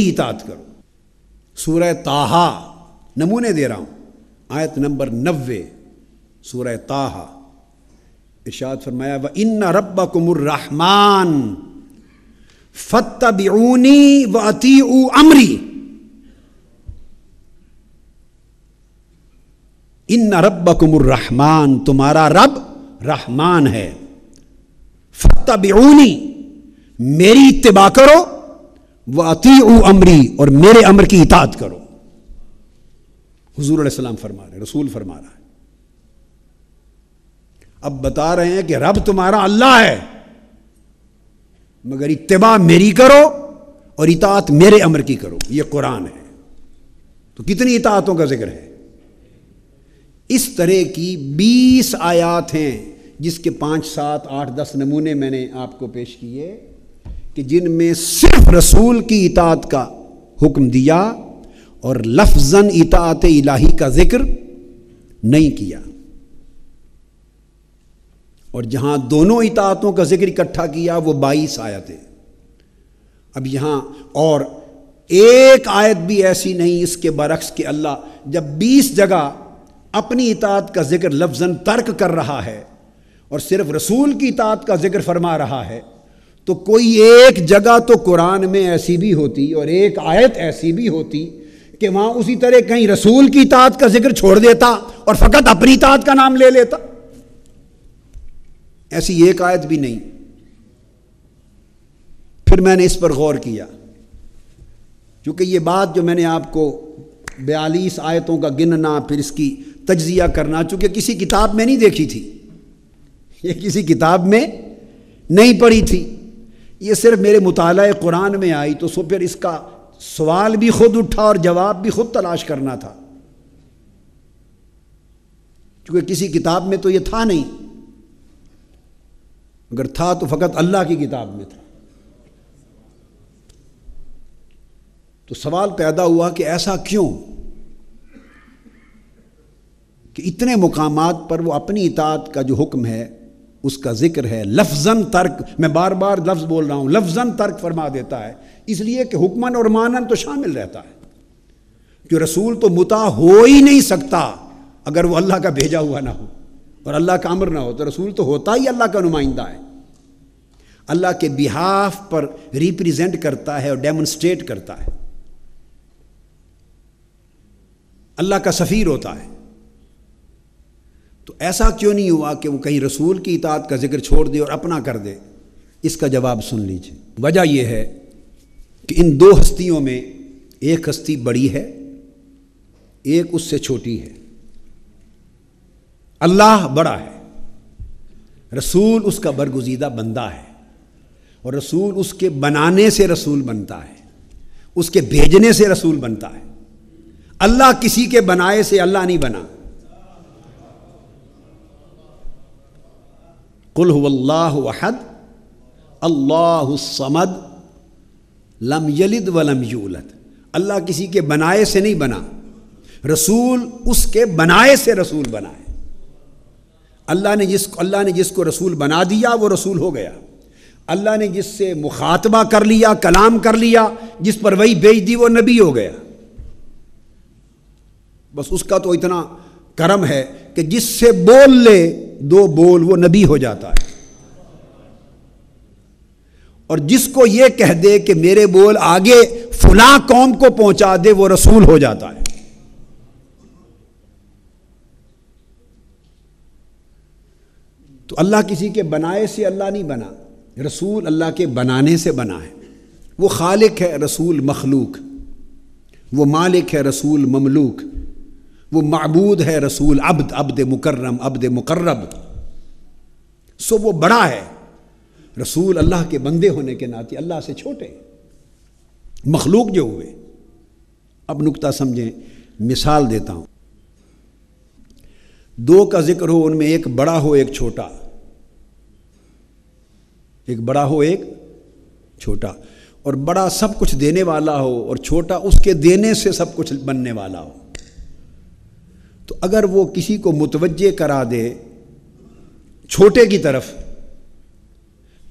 اطاعت کرو۔ سورہ طٰہٰ نمونے دے رہا ہوں، آیت نمبر 90 سورہ طٰہٰ، ارشاد فرمایا وَإِنَّ رَبَّكُمُ الرَّحْمَٰنُ فَاتَّبِعُونِي وَأَطِیعُوا أَمْرِی۔ ان ربکم الرحمن، تمہارا رب رحمان ہے، فاتبعونی، میری اتباع کرو، واطیعوا امری، اور میرے امر کی اطاعت کرو۔ حضور علیہ السلام فرما رہے، رسول فرما رہا ہے، اب بتا رہے ہیں کہ رب تمہارا اللہ ہے، مگر اتباع میری کرو اور اطاعت میرے امر کی کرو۔ یہ قرآن ہے، تو کتنی اطاعتوں کا ذکر ہے؟ اس طرح کی 20 آیات ہیں جس کے 5 7 8 10 نمونے میں نے آپ کو پیش کیے کہ جن میں صرف رسول کی اطاعت کا حکم دیا اور لفظاً اطاعت الہی کا ذکر نہیں کیا، اور جہاں دونوں اطاعتوں کا ذکر اکٹھا کیا وہ 22 آیتیں۔ اب یہاں اور ایک آیت بھی ایسی نہیں اس کے برعکس کہ اللہ جب 20 جگہ اپنی اطاعت کا ذکر لفظاً ترک کر رہا ہے اور صرف رسول کی اطاعت کا ذکر فرما رہا ہے، تو کوئی ایک جگہ تو قرآن میں ایسی بھی ہوتی اور ایک آیت ایسی بھی ہوتی کہ وہاں اسی طرح کہیں رسول کی اطاعت کا ذکر چھوڑ دیتا اور فقط اپنی اطاعت کا نام لے لیتا۔ ایسی ایک آیت بھی نہیں۔ پھر میں نے اس پر غور کیا، کیونکہ یہ بات جو میں نے آپ کو 42 آیتوں کا گننا، پھر اس کی تجزیہ کرنا، چونکہ کسی کتاب میں نہیں دیکھی تھی، یہ کسی کتاب میں نہیں پڑھی تھی، یہ صرف میرے مطالعہ قرآن میں آئی، تو پھر اس کا سوال بھی خود اٹھا اور جواب بھی خود تلاش کرنا تھا، کیونکہ کسی کتاب میں تو یہ تھا نہیں، اگر تھا تو فقط اللہ کی کتاب میں تھا۔ تو سوال پیدا ہوا کہ ایسا کیوں کہ اتنے مقامات پر وہ اپنی اطاعت کا جو حکم ہے اس کا ذکر ہے، لفظاً ترک، میں بار بار لفظ بول رہا ہوں، لفظاً ترک فرما دیتا ہے، اس لیے کہ حکماً اور مانن تو شامل رہتا ہے، کہ رسول تو مطاع ہو ہی نہیں سکتا اگر وہ اللہ کا بھیجا ہوا نہ ہو اور اللہ کا امر نہ ہو، تو رسول تو ہوتا ہی اللہ کا نمائندہ ہے، اللہ کے بہاف پر ریپریزنٹ کرتا ہے اور ڈیمونسٹریٹ کرتا ہے، اللہ کا سفیر ہوتا ہے۔ تو ایسا کیوں نہیں ہوا کہ وہ کہیں رسول کی اطاعت کا ذکر چھوڑ دے اور اپنا کر دے؟ اس کا جواب سن لیجیے۔ وجہ یہ ہے کہ ان دو ہستیوں میں ایک ہستی بڑی ہے، ایک اس سے چھوٹی ہے۔ اللہ بڑا ہے، رسول اس کا برگزیدہ بندہ ہے، اور رسول اس کے بنانے سے رسول بنتا ہے، اس کے بھیجنے سے رسول بنتا ہے۔ اللہ کسی کے بنائے سے اللہ نہیں بنا۔ قل هو اللہ احد اللہ الصمد لم یلد ولم یولد، اللہ کسی کے بنائے سے نہیں بنا، رسول اس کے بنائے سے رسول بنا ہے۔ اللہ نے جس کو رسول بنا دیا وہ رسول ہو گیا، اللہ نے جس سے مخاطبہ کر لیا، کلام کر لیا، جس پر وحی بھیج دی وہ نبی ہو گیا۔ بس اس کا تو اتنا کرم ہے کہ جس سے بول لے 2 بول وہ نبی ہو جاتا ہے، اور جس کو یہ کہہ دے کہ میرے بول آگے فلاں قوم کو پہنچا دے وہ رسول ہو جاتا ہے۔ تو اللہ کسی کے بنائے سے اللہ نہیں بنا، رسول اللہ کے بنانے سے بنا ہے۔ وہ خالق ہے، رسول مخلوق، وہ مالک ہے، رسول مملوک، وہ معبود ہے، رسول عبد، عبد مکرم، عبد مقرب۔ سو وہ بڑا ہے، رسول اللہ کے بندے ہونے کے ناطے اللہ سے چھوٹے، مخلوق جو ہوئے۔ اب نکتہ سمجھیں، مثال دیتا ہوں۔ 2 کا ذکر ہو، ان میں ایک بڑا ہو ایک چھوٹا، ایک بڑا ہو ایک چھوٹا، اور بڑا سب کچھ دینے والا ہو اور چھوٹا اس کے دینے سے سب کچھ بننے والا ہو، تو اگر وہ کسی کو متوجہ کرا دے چھوٹے کی طرف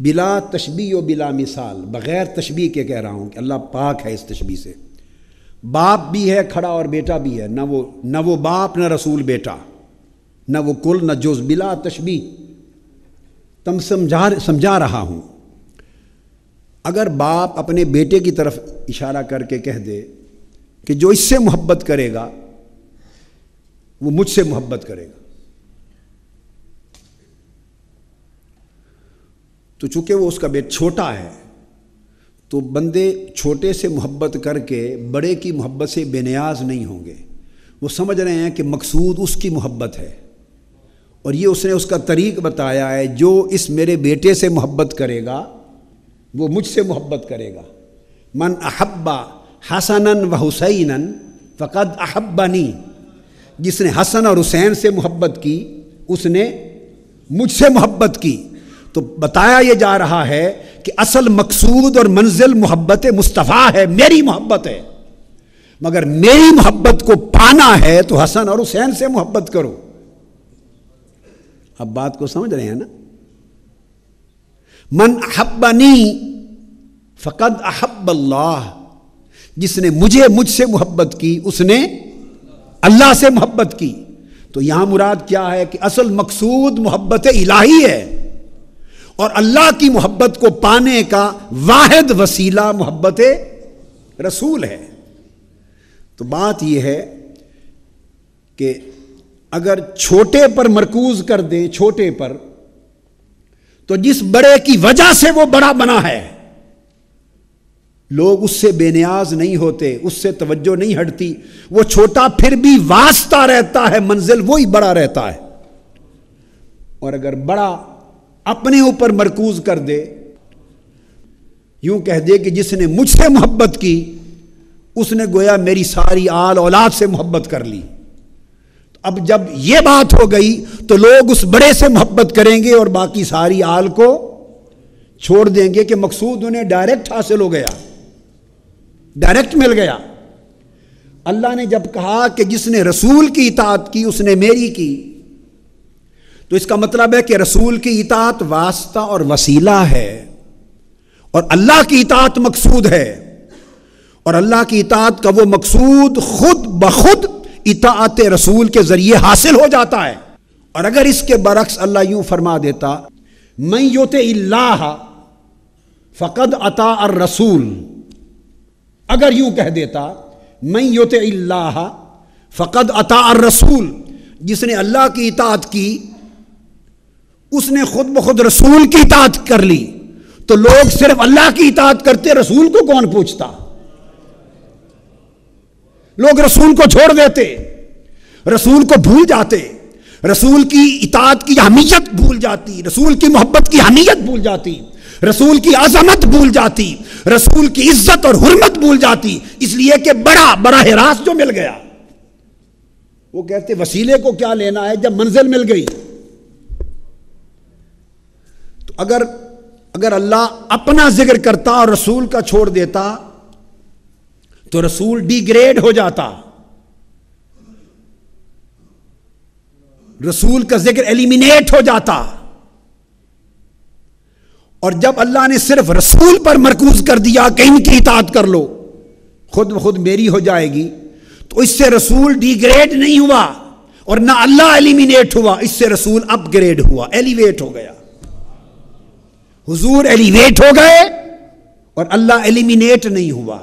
بلا تشبیہ و بلا مثال، بغیر تشبیہ کے کہہ رہا ہوں کہ اللہ پاک ہے اس تشبیہ سے۔ باپ بھی ہے کھڑا اور بیٹا بھی ہے، نہ وہ باپ نہ رسول بیٹا، نہ وہ کل نہ جز، بلا تشبیہ۔ تم سمجھا رہا ہوں، اگر باپ اپنے بیٹے کی طرف اشارہ کر کے کہہ دے کہ جو اس سے محبت کرے گا وہ مجھ سے محبت کرے گا، تو چونکہ وہ اس کا بیٹا چھوٹا ہے تو بندے چھوٹے سے محبت کر کے بڑے کی محبت سے بے نیاز نہیں ہوں گے۔ وہ سمجھ رہے ہیں کہ مقصود اس کی محبت ہے، اور یہ اس نے اس کا طریق بتایا ہے، جو اس میرے بیٹے سے محبت کرے گا وہ مجھ سے محبت کرے گا۔ من احب حسنا و حسینا فقد احبنی، جس نے حسن اور حسین سے محبت کی اس نے مجھ سے محبت کی۔ تو بتایا یہ جا رہا ہے کہ اصل مقصود اور منزل محبت مصطفیٰ ہے، میری محبت ہے، مگر میری محبت کو پانا ہے تو حسن اور حسین سے محبت کرو۔ اب بات کو سمجھ رہے ہیں نا؟ من احبنی فقد احب اللہ، جس نے مجھ سے محبت کی اس نے اللہ سے محبت کی۔ تو یہاں مراد کیا ہے کہ اصل مقصود محبت الہی ہے، اور اللہ کی محبت کو پانے کا واحد وسیلہ محبت رسول ہے۔ تو بات یہ ہے کہ اگر چھوٹے پر مرکوز کر دے، چھوٹے پر، تو جس بڑے کی وجہ سے وہ بڑا بنا ہے، لوگ اس سے بے نیاز نہیں ہوتے، اس سے توجہ نہیں ہٹتی، وہ چھوٹا پھر بھی واسطہ رہتا ہے، منزل وہی بڑا رہتا ہے۔ اور اگر بڑا اپنے اوپر مرکوز کر دے، یوں کہہ دے کہ جس نے مجھ سے محبت کی اس نے گویا میری ساری آل اولاد سے محبت کر لی۔ اب جب یہ بات ہو گئی تو لوگ اس بڑے سے محبت کریں گے اور باقی ساری آل کو چھوڑ دیں گے، کہ مقصود انہیں ڈائریکٹ حاصل ہو گیا، ڈائریکٹ مل گیا۔ اللہ نے جب کہا کہ جس نے رسول کی اطاعت کی اس نے میری کی، تو اس کا مطلب ہے کہ رسول کی اطاعت واسطہ اور وسیلہ ہے، اور اللہ کی اطاعت مقصود ہے، اور اللہ کی اطاعت کا وہ مقصود خود بخود اطاعت رسول کے ذریعے حاصل ہو جاتا ہے۔ اور اگر اس کے برعکس اللہ یوں فرما دیتا من یطع اللہ فقد اطاع الرسول، اگر یوں کہہ دیتا من یطع اللہ فقد اطاع الرسول، جس نے اللہ کی اطاعت کی اس نے خود بخود رسول کی اطاعت کر لی، تو لوگ صرف اللہ کی اطاعت کرتے، رسول کو کون پوچھتا؟ لوگ رسول کو چھوڑ دیتے، رسول کو بھول جاتے، رسول کی اطاعت کی اہمیت بھول جاتی، رسول کی محبت کی اہمیت بھول جاتی، رسول کی عظمت بھول جاتی، رسول کی عزت اور حرمت بھول جاتی، اس لیے کہ بڑا براہ راست جو مل گیا۔ وہ کہتے وسیلے کو کیا لینا ہے جب منزل مل گئی۔ تو اگر اللہ اپنا ذکر کرتا اور رسول کا چھوڑ دیتا تو رسول ڈی گریڈ ہو جاتا، رسول کا ذکر ایلیمینیٹ ہو جاتا۔ اور جب اللہ نے صرف رسول پر مرکوز کر دیا کہ ان کی اطاعت کر لو خود بخود میری ہو جائے گی، تو اس سے رسول ڈی گریڈ نہیں ہوا اور نہ اللہ ایلیمینیٹ ہوا، اس سے رسول اپ گریڈ ہوا، ایلیویٹ ہو گیا۔ حضور ایلیویٹ ہو گئے اور اللہ ایلیمینیٹ نہیں ہوا۔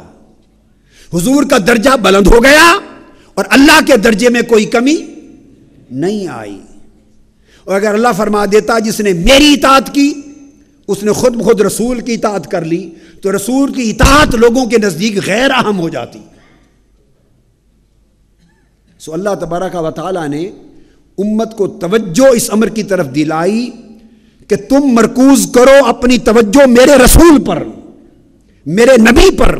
حضور کا درجہ بلند ہو گیا اور اللہ کے درجے میں کوئی کمی نہیں آئی۔ اور اگر اللہ فرما دیتا جس نے میری اطاعت کی اس نے خود بخود رسول کی اطاعت کر لی، تو رسول کی اطاعت لوگوں کے نزدیک غیر اہم ہو جاتی۔ سو اللہ تبارک و تعالیٰ نے امت کو توجہ اس امر کی طرف دلائی کہ تم مرکوز کرو اپنی توجہ میرے رسول پر، میرے نبی پر،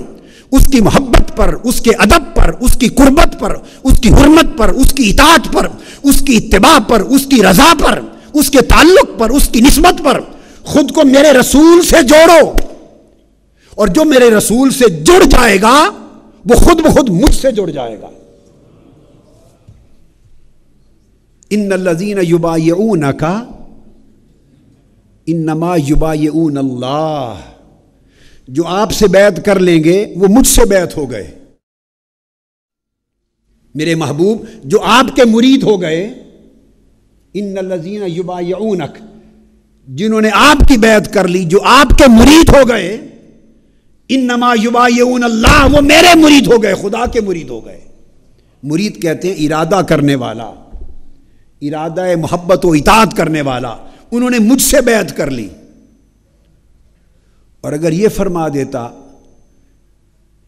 اس کی محبت پر، اس کے ادب پر، اس کی قربت پر، اس کی حرمت پر، اس کی اطاعت پر، اس کی اتباع پر، اس کی رضا پر، اس کے تعلق پر، اس کی نسبت پر۔ خود کو میرے رسول سے جوڑو، اور جو میرے رسول سے جڑ جائے گا وہ خود بخود مجھ سے جڑ جائے گا۔ ان الذین یبایعونک انما یبایعون اللہ، جو آپ سے بیعت کر لیں گے وہ مجھ سے بیعت ہو گئے، میرے محبوب جو آپ کے مرید ہو گئے، ان الذین یبایعونک، جنہوں نے آپ کی بیعت کر لی، جو آپ کے مرید ہو گئے، انما یبایعون اللہ، وہ میرے مرید ہو گئے، خدا کے مرید ہو گئے۔ مرید کہتے ہیں ارادہ کرنے والا، ارادہ محبت و اطاعت کرنے والا، انہوں نے مجھ سے بیعت کر لی۔ اور اگر یہ فرما دیتا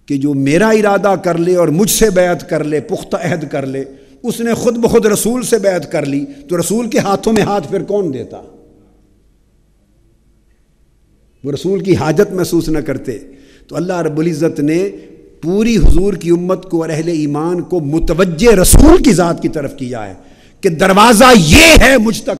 کہ جو میرا ارادہ کر لے اور مجھ سے بیعت کر لے، پختہ عہد کر لے، اس نے خود بخود رسول سے بیعت کر لی، تو رسول کے ہاتھوں میں ہاتھ پھر کون دیتا؟ وہ رسول کی حاجت محسوس نہ کرتے۔ تو اللہ رب العزت نے پوری حضور کی امت کو اور اہل ایمان کو متوجہ رسول کی ذات کی طرف کیا ہے کہ دروازہ یہ ہے مجھ تک